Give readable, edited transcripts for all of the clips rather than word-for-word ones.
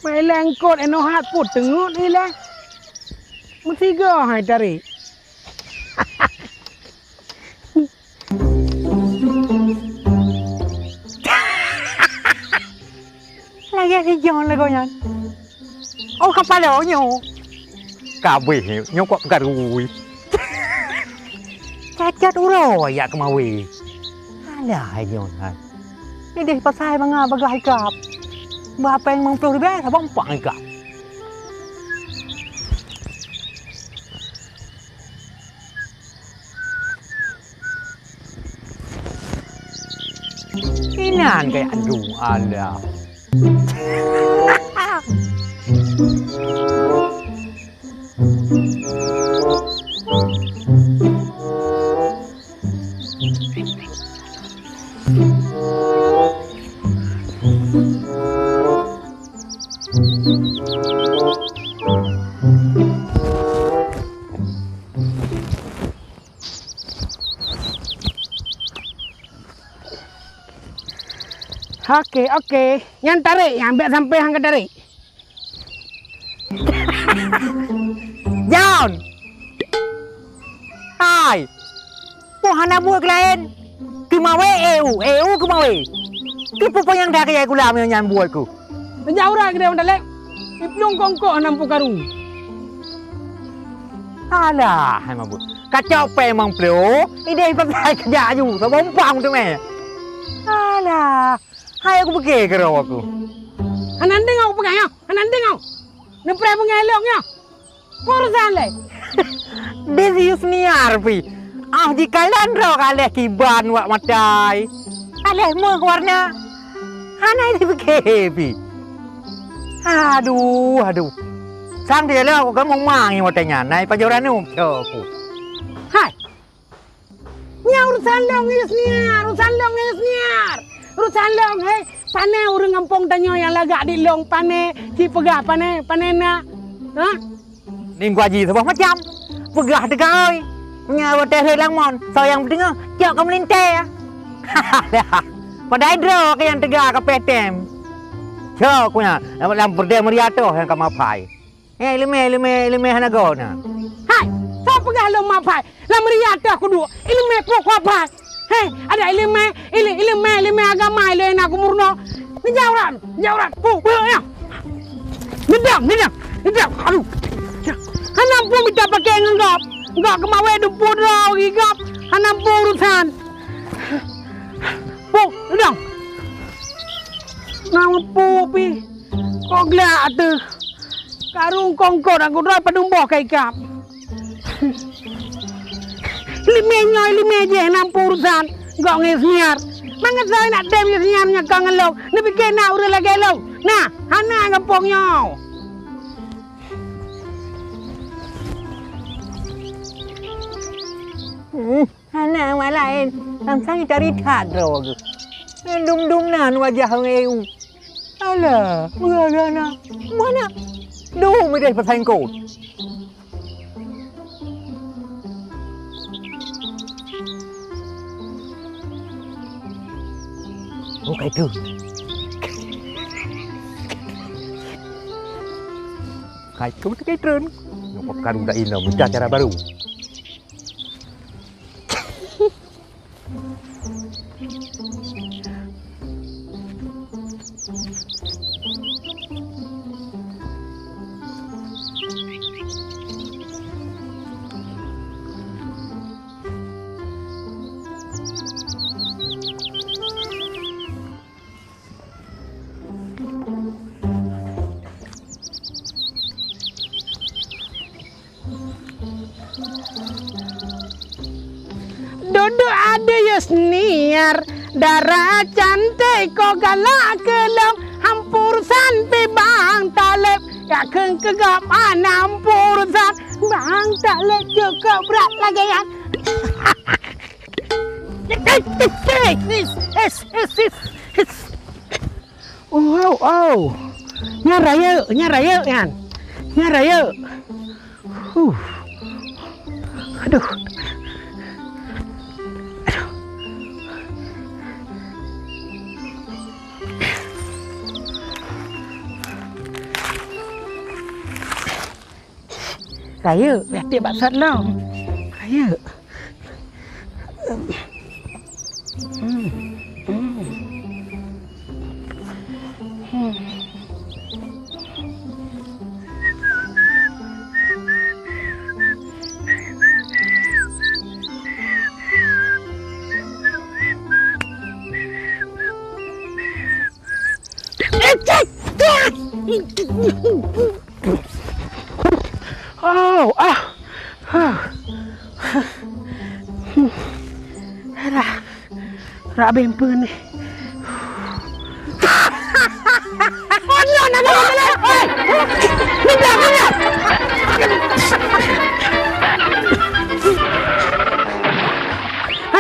Mai lengkot eno hat put tengut ni lah. Mesti ke hai tarik. Lagi si John lah kau nyan. Oh kapal lo nyo. Kabeh nyo kok garui. Cacat uro ya keumawe. Alah John hai. Ni deh pasai manga bagai kap. Bapa yang mengpeluk dia sabang pak kap. Inan kayak aduh alah. Okey. Yang tarik, yang ambil sampai hang ke tarik. John. Hai. Pohana buat lain. Keumawe eu keumawe. Tipu yang dah kaya gula yang buatku. Jauh dah kita talep. Iplung kongkok nampu karu. Alah, hai mabuk. Kacau pe memang peluk. Ide pasal kerja ju, sabompang tu meh. Alah. Hai aku pergi ke rawa aku. Anan tengok pegang ya. Anan tengok. Nepre pengelong ya. Urusan le. Desius niar pi. Jika lan raw kaleh kiban wak matai. Kaleh meh warna. Hanai di pergi pi. Aduh. Sang dia lah aku kan mau mangi watanya. Nai pajoran ni aku. Hai. Nya urusan long is niar. Urusan long hei. Pane urang kampung tanyo yang lagak di long pane ci pegah pane na. Ha? Ning gua ji sebab macam. Pegah dekai. Nya wate helang mon. So yang penting jok ke melinte. Padai dro ke yang tegak ke petem. Jok punya dalam berdem meriatoh yang kamu pai. Leme hanago na. Hai, sa pegah lo mapai. La meriatoh kudu. Ilme pokok apa? Hei, ada ilmu agama ile nak kumurno. Ni jauran. Ya. Nidam. Aduh. Hanampu minta pakai ngengap. Enggak keumawe dupu draw gigap. Hanampu urusan. Nidam. Nampu pi. Kok gelak tu. Karung kongkot aku draw padumboh kai kap. Lime je nampu urusan. Gak ngesniar. Mangat saya nak dem ngesniar nyakang ngelok. Ni pikir nak urus lagi elok. Nah, hana kampungnya. Hana yang lain. Langsung cari tak drog. Dum nan wajah eu. Alah, mana? Duh,ไม่ได้ภาษาอังกฤษ Oh, kayak itu. Kayak itu kayak tren. Nyokapkan udah ini mencari cara baru. Duduk ada yasniar, darah cantik kok galak kelong, hampurusan bang talep, ya kegap hampurusan bang talep juga berat lagi kan. Oh, nyaraya kan, nyaraya. Aduh. Raya, dia baksat lah. Raya. Oh, Rak bempen ni. Nak ni belakangnya.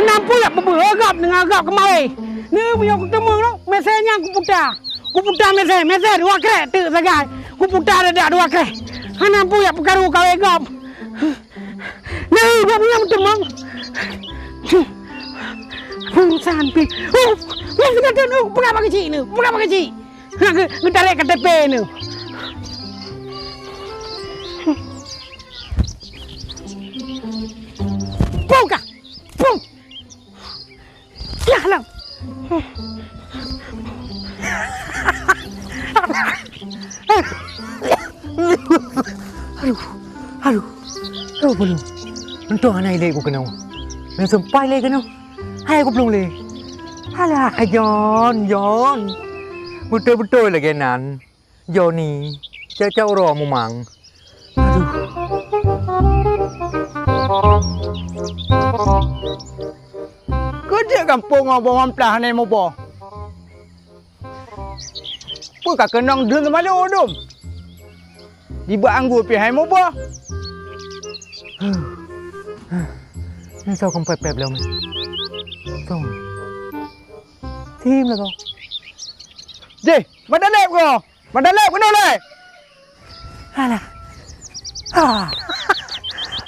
Nampu ya beragap dengan agap kemari. Ni punya ketemu tu, mesejnya aku putar. Aku putar mesej dua krek tu sagai. Aku putar ada dua krek. Nampu ya perkara kau agap. Ni dia punya ketemu. Urusan pi. Ni kata tu berapa kecil ni? Berapa kecil? Nak tarik KTP ni. Buka. Bum. Ya lang. Aduh belum. Untuk anak ilai aku kena. Yang sampai lagi kena. Hai aku belum lagi. Alah, John. Betul-betul lagi nan. Johnny, cacau roh memang. Aduh. Kerja kampung orang pelah ni mau apa? Apa kenang dun malu dum? Dibuat anggur pi hai mau apa? Ni sao không Pue'p đâu mà. Không. Thêm là không. Gì? Mà đã lẹp rồi. Mà đã lẹp cái đâu này? Alah.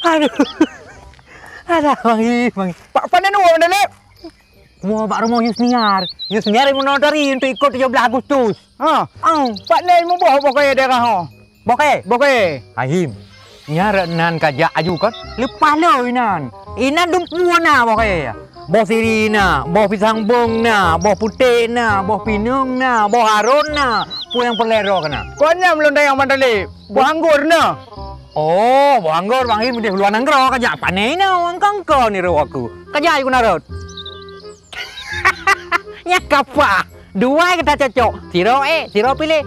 Aduh, Bang. Pak Pan ni orang dah lep. Mau Pak Romo Yusniar yang menodari untuk ikut 17 Agustus. Ha. Pak ni mau apa kaya daerah ha? Bokai. Ahim. Nyara nan kajak aju kan? Lepas lo inan. Inan dumpuan na bokai. Boh siri na, boh pisang bong na, boh putih na, boh pinung na, boh harun na, pun yang perlero kena. Kau ni belum dah yang mana lep. Buah anggur na. Oh, buah anggur Bang Him dia keluar nanggro kajak panai na orang kangko ni ro aku. Kajak aku narot. Nya kapa. Dua kita cocok. Siro pilih.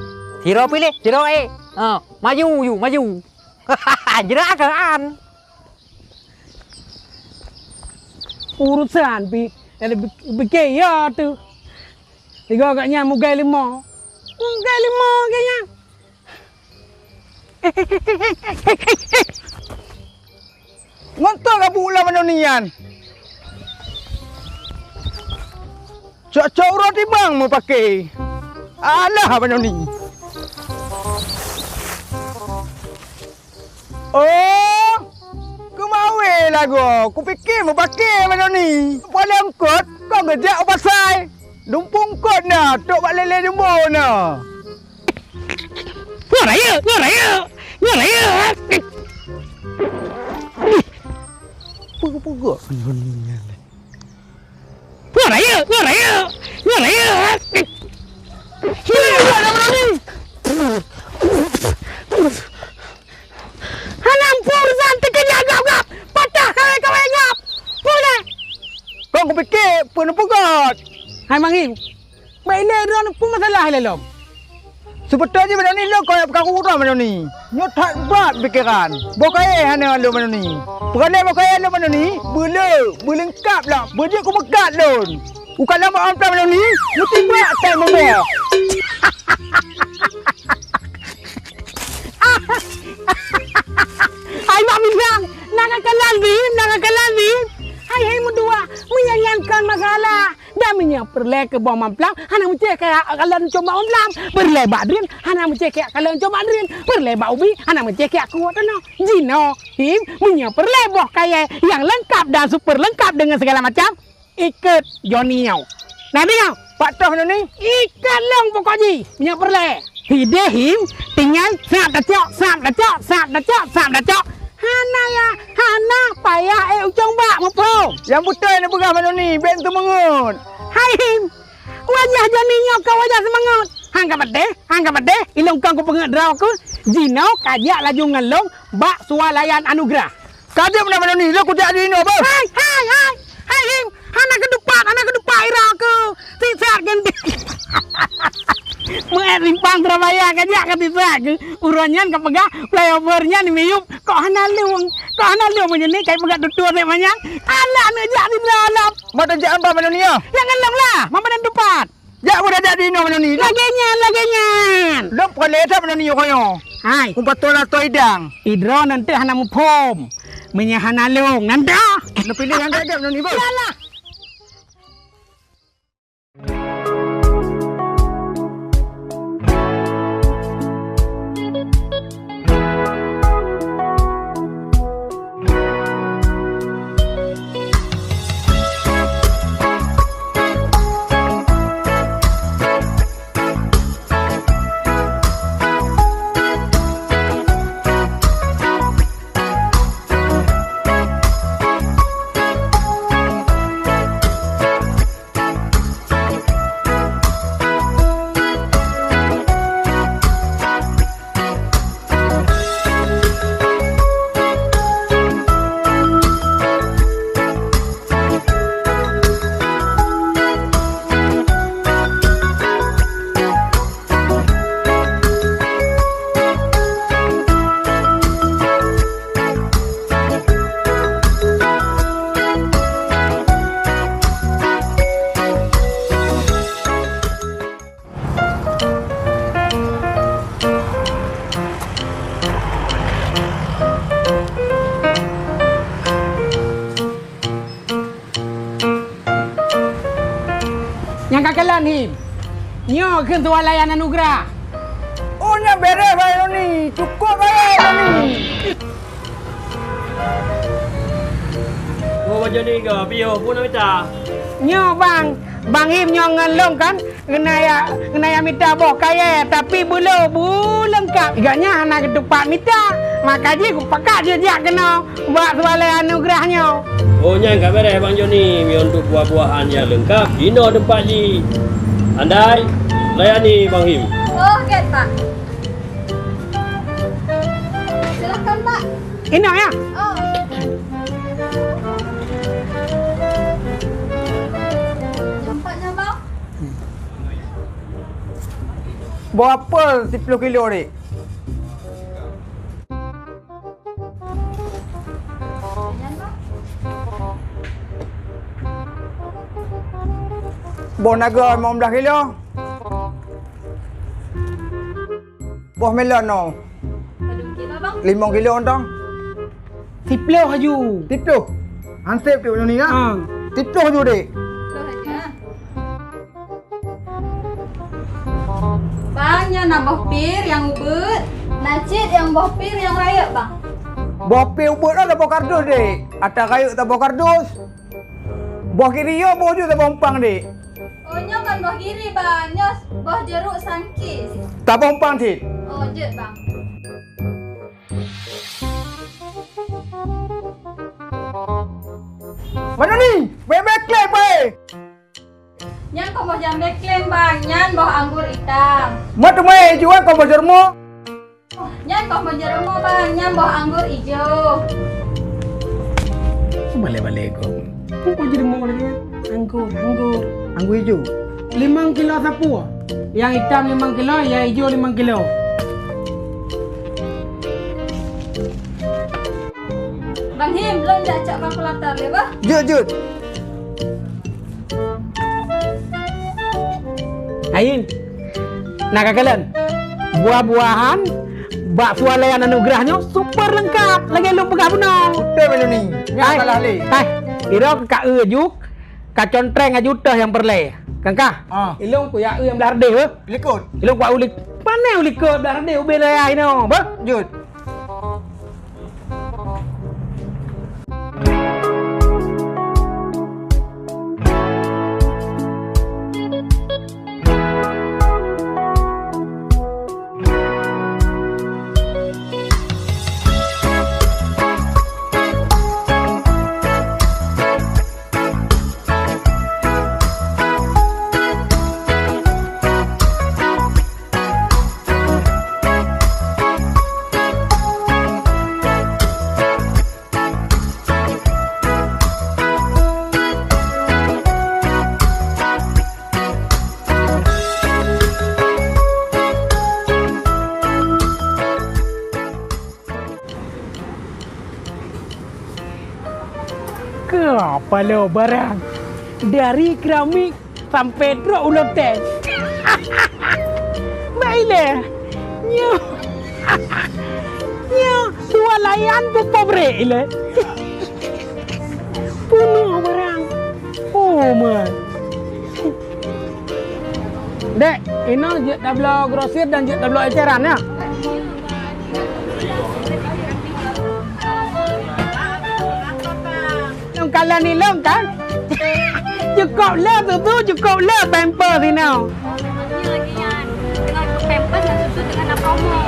Maju. Jerakan. Urusan pi ada berkaya tu. Tiga agaknya mugai lima kayaknya. Ngontok ka pula manonian. Cok roti bang mau pakai. Alah manoni. Oh, keumawe lagu. Ku fikir mau pakai manoni. Boleh angkut, kau ngejak pasai. Dumpung kot na, tok bak lele jumbo na. Raya. Pugak manonian. Raya. Hanampur santai kerja gap. Patah kawai gap. Boleh. Kau ku fikir pun pugat. Hai Mangim. Baik le dia pun masalah lelom. Sebetulnya benda ni lo kau yang perkara urang benda ni. Nyotat berat fikiran. Bokai hana lo benda ni. Peranai bokai lo benda ni, berlengkap lah. Berje ku bekat lo. Bukan nama orang plan benda ni, mesti berat tak membawa. Hai mak bilang, nak kalan ni. Hai mudua, menyanyikan masalah. Daminya perle ke bawah mamplang, hana mencek kayak kalian coba mamplang. Perle badrin, hana mencek kayak kalian coba badrin. Perle ubi, hana mencek kayak kuat no. Jino, him, punya perle boh kayak yang lengkap dan super lengkap dengan segala macam. Ikat Johnny nyau. Nabi nyau, Pak Toh benda ni. ikat long pokoknya, punya perle. Hide him, tinggal sap dah cok. Hana ya, hana payah ujung bak mempau. Yang betul ni pegah mana ni, ben tu mengut. Hai him. Wajah Johnny nyok kau wajah semangat. Hang kapade, ilong kang ko pengedraw ko. Jino kajak laju ngelong bak sualayan anugerah. Kade mana ni, lo kudak di no bos. Hai him. Anak kedepan ira ke. Tisat ganti. Mengat rimpang Surabaya kajak ke tisat ke. Uronyan ke pegah flyovernya ni miyup. Kok hana liung macam ni kayak pegah tutur ni banyak. Alah nejak di dalam. Mata jak apa mana ni ya? Yang ngelong lah. Mama dan tepat. Jak budak dak di no mana ni. Lagenya. Lo pale tak mana ni yo koyo. Hai. Kumpatul la to idang. Idro nanti hana mupom. Menyahana leung nanti. Lo pilih yang tak mana ni bos. Yalah. Yang kakalan him. Nyo ke sualayan anugerah. Oh nya beres bae ni. Cukup bae ni. Gua macam ni ke? Pio pun nak minta. Nyo bang him nyo ngelong kan. Kena ya minta boh kaya tapi belum lengkap. Igaknya anak ketupat minta. Maka je ku pakat je jak kena buat sualayan anugerahnya. Oh yang kat beres Bang Joni. Untuk buah-buahan yang lengkap. Ino tempat ni. Andai layani Bang Him. Oh, get Pak. Silakan Pak. Ino ya. Oh. Nampaknya Bang. Bawa apel 10 kilo ni. Buah naga 15 kilo. Buah melon no. Belum kilo Bang. 5 kilo ontong. Tiplo haju. Tiplo. Hansip tu ni kan? Ha. Tiplo haju dek. Tuh aja. Bang, yang nambah pir yang ubud. Nacit yang buah pir yang raya Bang. Buah pil ubut lah tak buah kardus dek. Atas kayu tak buah kardus. Buah kiri yo buah haju tak buah umpang dek. Oh, nyo kan buah kiri Bang. Nyo buah jeruk sangkis. Tak buah umpang cik. Oh, jet Bang. Mana ni? Bebek klep baik. Nyan kau buah jambe kleng Bang. Nyan buah anggur hitam. Mat mai jual kau bajar mo. Nyan kau buah jeruk Bang. Nyan buah anggur hijau. Balik kau. Kau jadi mau lagi? Anggur. Anggur hijau. 5 kilo sapu. Yang hitam 5 kilo, yang hijau 5 kilo. Bang Him, belum dah cak Bang Pelatar le bah? Jut. Ain. Nak kakalan. Buah-buahan bak sualayan anugerahnya super lengkap. Lagi lu pegang benar. Betul mana ni? Nyak salah le. Hai. Ira ka ejuk. Ka contreng ajutah yang perle. Kangkah. Ilong ku ya yang belar deh. Likut. Ilong ku ulik. Mana ulik ke belar deh ubelai no. Ba? Jut. Palo barang dari keramik sampai truk uloten. Baiklah. Nyo. Nyo, swalayan tu pobre ile. Puno barang. Oh man. Dek, ini je tablo grosir dan je tablo eceran ya. Long kala ni long kan? Cukup lah tu cukup lah pamper ni now. Ini lagi yang dengan pampers dan susu dengan promo.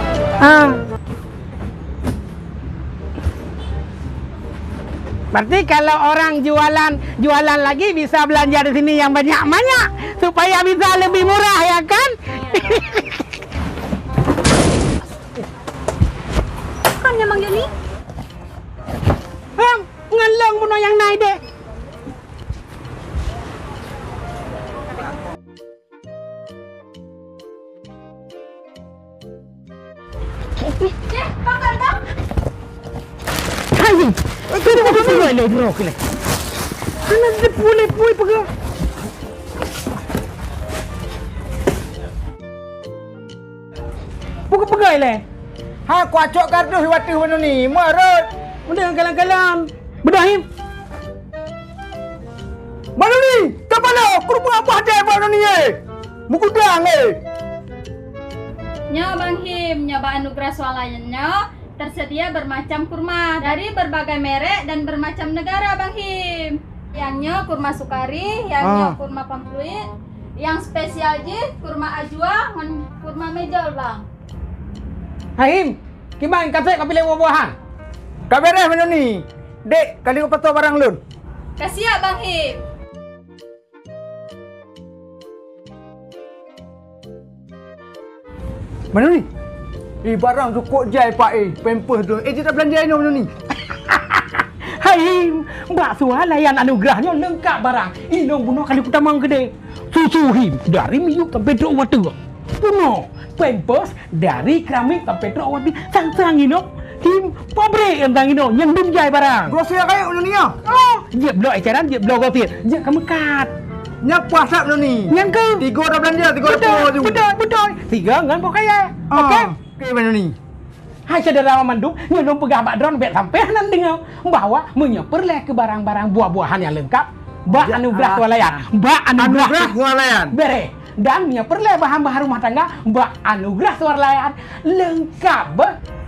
Berarti kalau orang jualan lagi bisa belanja di sini yang banyak-banyak supaya bisa lebih murah ya kan? Kan ya Bang Joni? Ngelong puno yang naik dek. Bang Kandang. Hai. Kena buka pulai le bro kile. Ana de pulai pega. Buka pegai le. Ha kuacok kardus watu mana ni? Marut. Udah kalang-kalang. Bedahim. Mana ni? Kepala kurma apa ada mana ni Mukudang Nyo Bang Him, nyoba anugerah swalayannya tersedia bermacam kurma dari berbagai merek dan bermacam negara Bang Him. Yang nyo kurma sukari, yang nyo kurma pampluit, yang spesial je kurma ajwa dan kurma mejol Bang. Haim, gimana kasih kau pilih buah-buahan? Kau beres mana ni? Dek, kali kau patah barang lun. Kasih ya Bang Him. Mana ni? Barang cukup jai pak pampers tu. Dia tak belanja ni mana ni? Haim, mbak suah layan anugerahnya lengkap barang. Inong bunuh kali pertama gede. Susu him dari miyuk sampai truk watu. Puno, pampers dari keramik sampai truk watu. Sang-sang inong. Him pobre entang inong yang belum jai barang. Grosir kayak mana ni Oh, je blok eceran, je blok grosir. Je kamu kat. Nyak puasa mana ni? Yang ke? 3 dah belanja, 3 dah tu. Betul. 3 kan pokoknya. Okey. Okey mana ni? Hai saudara manduk, nyelum pegah bak drone bet sampai nan dengar bahwa menyeperleh ke barang-barang buah-buahan yang lengkap, bak anugerah swalayan. Bak anugerah swalayan. Bere. Dan menyeperleh bahan-bahan rumah tangga, bak anugerah swalayan lengkap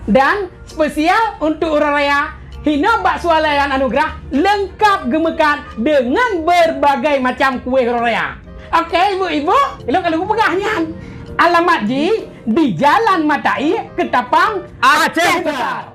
dan spesial untuk orang raya. Hina bak swalayan anugerah lengkap gemekan dengan berbagai macam kuih orang raya. Okey ibu-ibu, kalau pegahnya. Alamat di Jalan Matai, Ketapang, Aceh Besar.